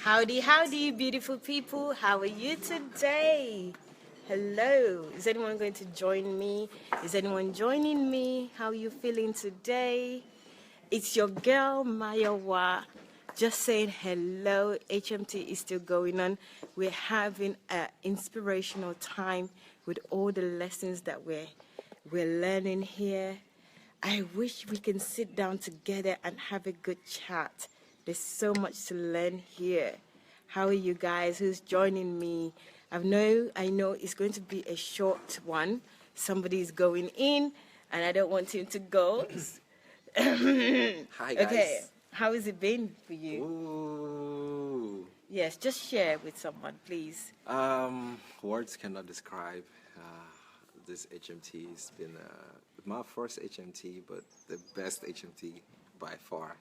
Howdy, howdy, beautiful people. How are you today? Hello. Is anyone going to join me? Is anyone joining me? How are you feeling today? It's your girl, Mayawa. Just saying hello. HMT is still going on. We're having an inspirational time with all the lessons that we're learning here. I wish we can sit down together and have a good chat. There's so much to learn here. How are you guys? Who's joining me? I know it's going to be a short one. Somebody's going in, and I don't want him to go. Hi guys. Okay, how has it been for you? Ooh. Yes, just share with someone, please. Words cannot describe this HMT. It's been my first HMT, but the best HMT by far.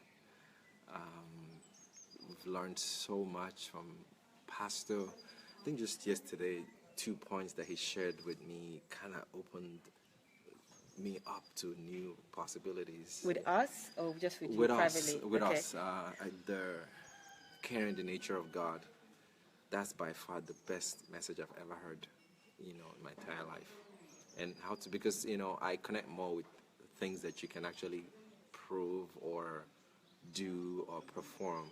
We've learned so much from Pastor. I think just yesterday, 2 points that he shared with me kind of opened me up to new possibilities. With us or just with you With privately? us, with Okay. us, the caring the nature of God. That's by far the best message I've ever heard, in my entire life. And how to, because I connect more with things that you can actually prove or do or perform,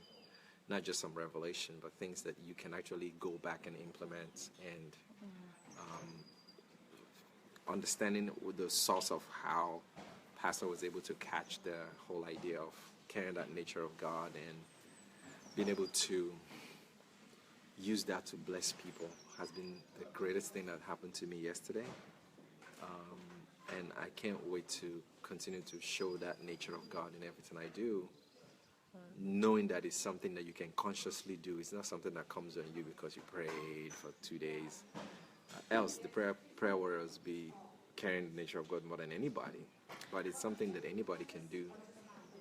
not just some revelation, but things that you can actually go back and implement, and understanding the source of how Pastor was able to catch the whole idea of carrying that nature of God and being able to use that to bless people has been the greatest thing that happened to me yesterday. And I can't wait to continue to show that nature of God in everything I do, knowing that it's something that you can consciously do. It's not something that comes on you because you prayed for 2 days. Else, the prayer warriors be carrying the nature of God more than anybody. But it's something that anybody can do.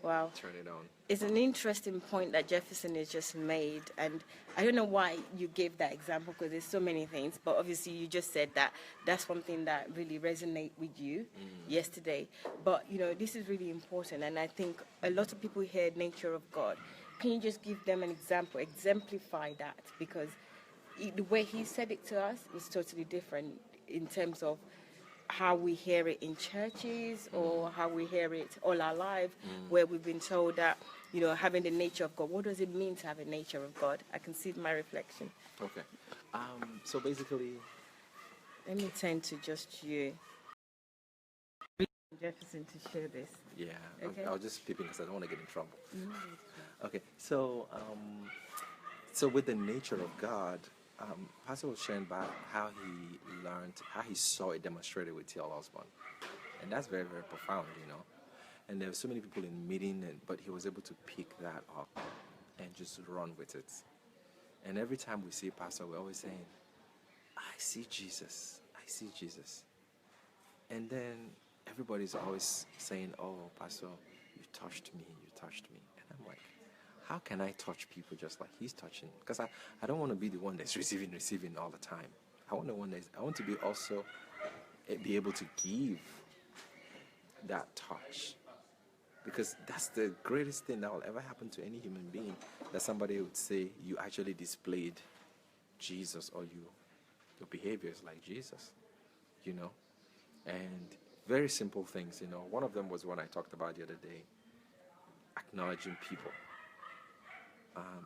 Wow. Turn it on. It's an interesting point that Jefferson has just made, and I don't know why you gave that example because there's so many things, but obviously you just said that that's something that really resonated with you yesterday. But this is really important, and I think a lot of people hear nature of God. Can you just give them an example, exemplify that? Because the way he said it to us was totally different in terms of how we hear it in churches or how we hear it all our life, where we've been told that, having the nature of God. What does it mean to have a nature of God? I can see my reflection. Okay. So basically, Let me turn to just you, Jefferson, to share this. yeah, Okay. I'll just peep in because I don't want to get in trouble. Okay, so with the nature of God, Pastor was sharing about how he learned, how he saw it demonstrated with T.L. Osborne, and that's very, very profound, And there were so many people in meeting, but he was able to pick that up and just run with it. And every time we see Pastor, we're always saying, "I see Jesus, I see Jesus," and then everybody's always saying, "Oh, Pastor, you touched me, you touched me," and I'm like, how can I touch people just like he's touching? Because I don't want to be the one that's receiving all the time. I want to be also be able to give that touch, because that's the greatest thing that will ever happen to any human being, that somebody would say you actually displayed Jesus, or your behavior is like Jesus, and very simple things. One of them was one I talked about the other day, acknowledging people.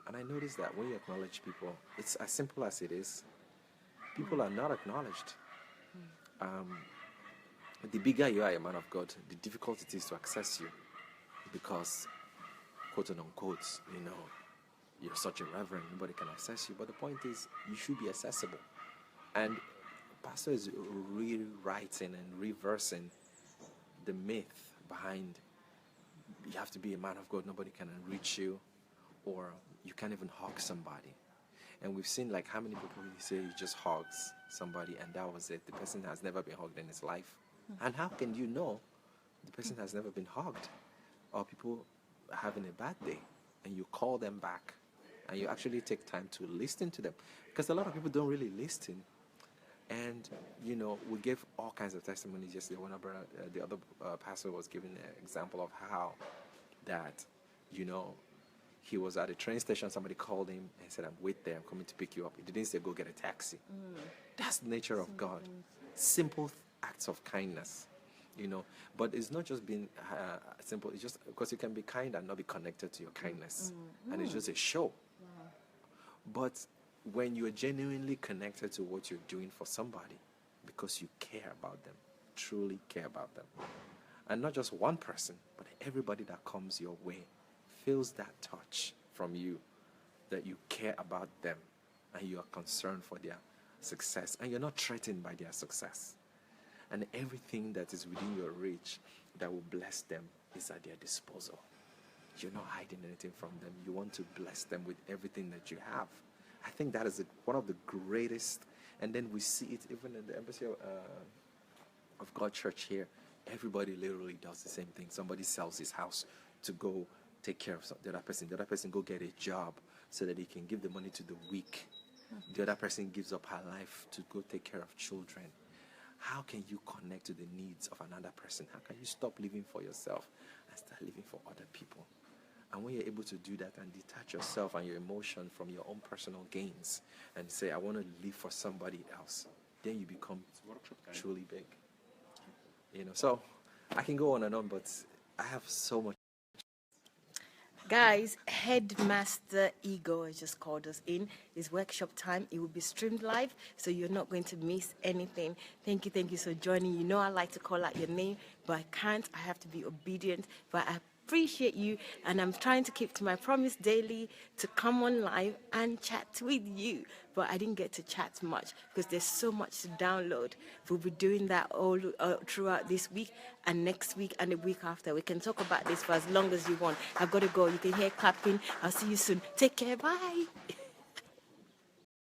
And I noticed that when you acknowledge people, it's as simple as it is. People are not acknowledged. The bigger you are a man of God, the difficult it is to access you, because, quote unquote, you're such a reverend, nobody can access you. But the point is, you should be accessible. And Pastor is rewriting and reversing the myth behind you have to be a man of God, nobody can reach you, or you can't even hug somebody. And we've seen like how many people you say he just hugs somebody and that was it. The person has never been hugged in his life. And how can you know the person has never been hugged? Or people having a bad day and you call them back and you actually take time to listen to them. Because a lot of people don't really listen. And, we gave all kinds of testimonies yesterday. One of the other pastor was giving an example of how that, He was at a train station. Somebody called him and said, wait there. I'm coming to pick you up. He didn't say, go get a taxi. That's the nature of God. Simple acts of kindness, But it's not just being simple. It's just because you can be kind and not be connected to your kindness. And it's just a show. But when you're genuinely connected to what you're doing for somebody because you care about them, truly care about them, and not just one person, but everybody that comes your way feels that touch from you, that you care about them and you are concerned for their success and you're not threatened by their success. And everything that is within your reach that will bless them is at their disposal. You're not hiding anything from them. You want to bless them with everything that you have. I think that is one of the greatest. And then we see it even in the Embassy of God Church here. Everybody literally does the same thing. Somebody sells his house to go take care of the other person. The other person go get a job so that he can give the money to the weak. The other person gives up her life to go take care of children. How can you connect to the needs of another person? How can you stop living for yourself and start living for other people? And when you're able to do that and detach yourself and your emotion from your own personal gains and say, I want to live for somebody else, then you become truly big. So I can go on and on, but I have so much. Guys, Headmaster Ego has just called us in. It's workshop time. It will be streamed live, so you're not going to miss anything. Thank you for joining. I like to call out your name, but I can't. I have to be obedient, but I appreciate you, and I'm trying to keep to my promise daily to come on live and chat with you. But I didn't get to chat much because there's so much to download. We'll be doing that all throughout this week and next week and the week after. We can talk about this for as long as you want. I've got to go. You can hear clapping. I'll see you soon. Take care. Bye.